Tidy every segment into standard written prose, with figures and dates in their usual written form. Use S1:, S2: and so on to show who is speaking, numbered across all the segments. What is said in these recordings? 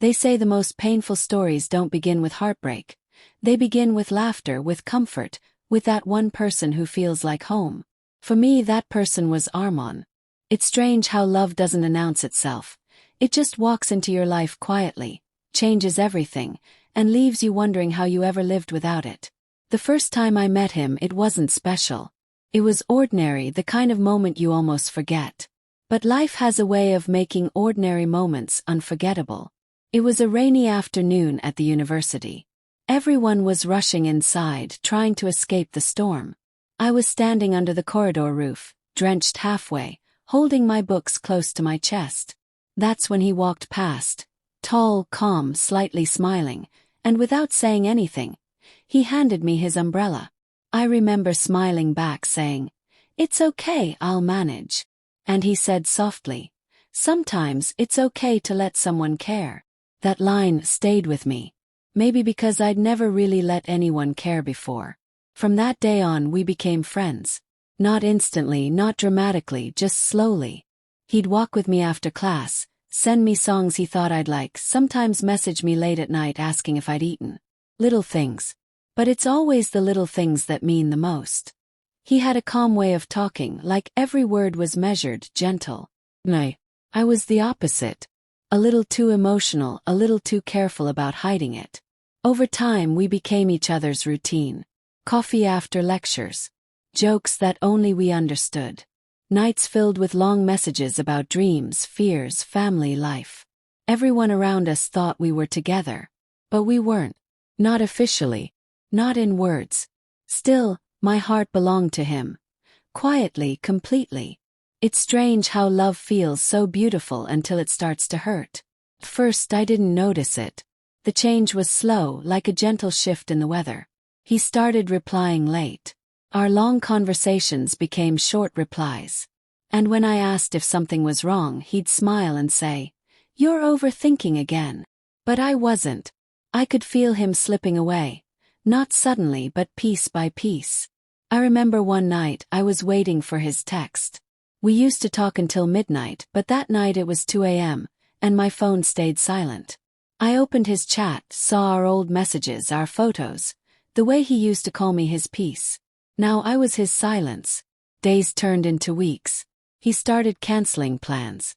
S1: They say the most painful stories don't begin with heartbreak. They begin with laughter, with comfort, with that one person who feels like home. For me, that person was Armon. It's strange how love doesn't announce itself. It just walks into your life quietly, changes everything, and leaves you wondering how you ever lived without it. The first time I met him, it wasn't special. It was ordinary, the kind of moment you almost forget. But life has a way of making ordinary moments unforgettable. It was a rainy afternoon at the university. Everyone was rushing inside, trying to escape the storm. I was standing under the corridor roof, drenched halfway, holding my books close to my chest. That's when he walked past, tall, calm, slightly smiling, and without saying anything, he handed me his umbrella. I remember smiling back, saying, "It's okay, I'll manage." And he said softly, "Sometimes it's okay to let someone care." That line stayed with me. Maybe because I'd never really let anyone care before. From that day on, we became friends. Not instantly, not dramatically, just slowly. He'd walk with me after class, send me songs he thought I'd like, sometimes message me late at night asking if I'd eaten. Little things. But it's always the little things that mean the most. He had a calm way of talking, like every word was measured, gentle. I was the opposite. A little too emotional, a little too careful about hiding it. Over time, we became each other's routine. Coffee after lectures. Jokes that only we understood. Nights filled with long messages about dreams, fears, family life. Everyone around us thought we were together. But we weren't. Not officially. Not in words. Still, my heart belonged to him. Quietly, completely. It's strange how love feels so beautiful until it starts to hurt. At first, I didn't notice it. The change was slow, like a gentle shift in the weather. He started replying late. Our long conversations became short replies. And when I asked if something was wrong, he'd smile and say, "You're overthinking again." But I wasn't. I could feel him slipping away. Not suddenly, but piece by piece. I remember one night I was waiting for his text. We used to talk until midnight, but that night it was 2 a.m., and my phone stayed silent. I opened his chat, saw our old messages, our photos, the way he used to call me his peace. Now I was his silence. Days turned into weeks. He started canceling plans.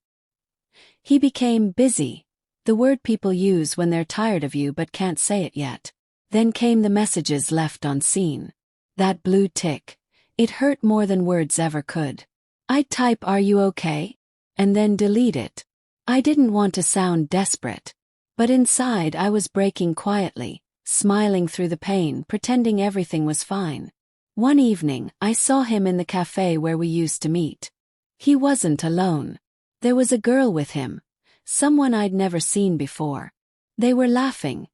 S1: He became busy, the word people use when they're tired of you but can't say it yet. Then came the messages left unseen. That blue tick. It hurt more than words ever could. I'd type "Are you okay?" and then delete it. I didn't want to sound desperate. But inside I was breaking quietly, smiling through the pain, pretending everything was fine. One evening, I saw him in the cafe where we used to meet. He wasn't alone. There was a girl with him, someone I'd never seen before. They were laughing.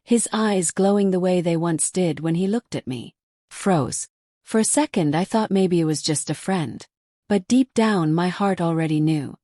S1: His eyes glowing the way they once did when he looked at me. Froze. For a second I thought maybe it was just a friend. But deep down my heart already knew.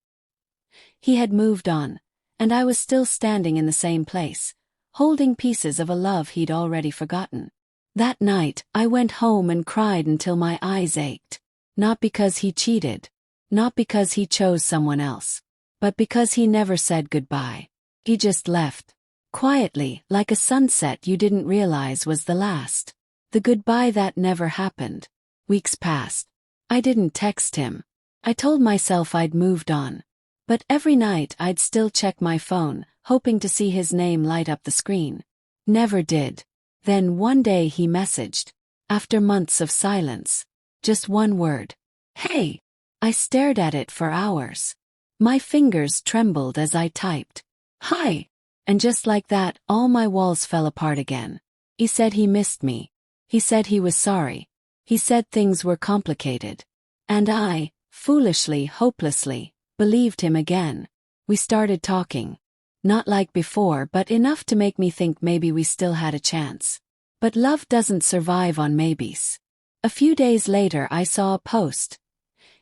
S1: He had moved on, and I was still standing in the same place, holding pieces of a love he'd already forgotten. That night, I went home and cried until my eyes ached. Not because he cheated. Not because he chose someone else. But because he never said goodbye. He just left. Quietly, like a sunset you didn't realize was the last. The goodbye that never happened. Weeks passed. I didn't text him. I told myself I'd moved on. But every night I'd still check my phone, hoping to see his name light up the screen. Never did. Then one day he messaged. After months of silence. Just one word. "Hey." I stared at it for hours. My fingers trembled as I typed. "Hi." And just like that, all my walls fell apart again. He said he missed me. He said he was sorry. He said things were complicated. And I, foolishly, hopelessly, believed him again. We started talking. Not like before, but enough to make me think maybe we still had a chance. But love doesn't survive on maybes. A few days later I saw a post.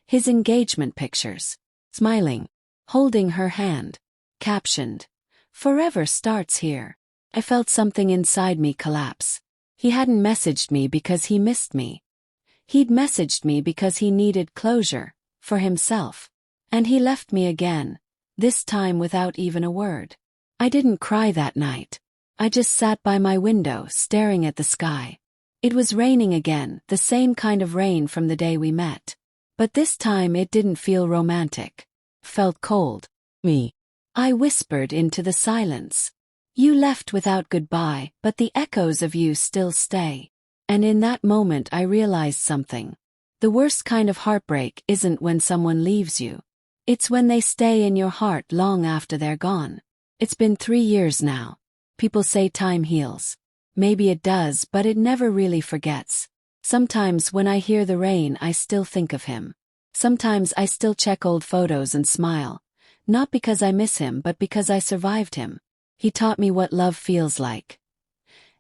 S1: His engagement pictures. Smiling. Holding her hand. Captioned, "Forever starts here." I felt something inside me collapse. He hadn't messaged me because he missed me. He'd messaged me because he needed closure, for himself. And he left me again, this time without even a word. I didn't cry that night. I just sat by my window, staring at the sky. It was raining again, the same kind of rain from the day we met. But this time it didn't feel romantic. Felt cold. Me. I whispered into the silence. You left without goodbye, but the echoes of you still stay. And in that moment I realized something. The worst kind of heartbreak isn't when someone leaves you. It's when they stay in your heart long after they're gone. It's been 3 years now. People say time heals. Maybe it does, but it never really forgets. Sometimes when I hear the rain, I still think of him. Sometimes I still check old photos and smile. Not because I miss him, but because I survived him. He taught me what love feels like.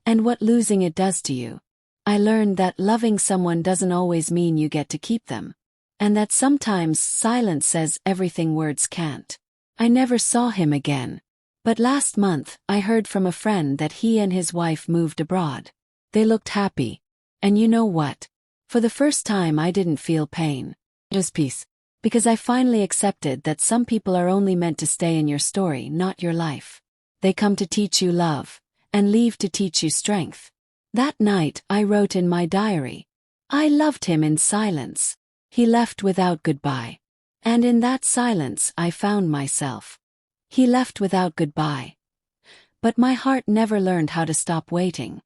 S1: And what losing it does to you. I learned that loving someone doesn't always mean you get to keep them. And that sometimes silence says everything words can't. I never saw him again. But last month, I heard from a friend that he and his wife moved abroad. They looked happy. And you know what? For the first time I didn't feel pain. Just peace. Because I finally accepted that some people are only meant to stay in your story, not your life. They come to teach you love, and leave to teach you strength. That night, I wrote in my diary. I loved him in silence. He left without goodbye. And in that silence, I found myself. He left without goodbye. But my heart never learned how to stop waiting.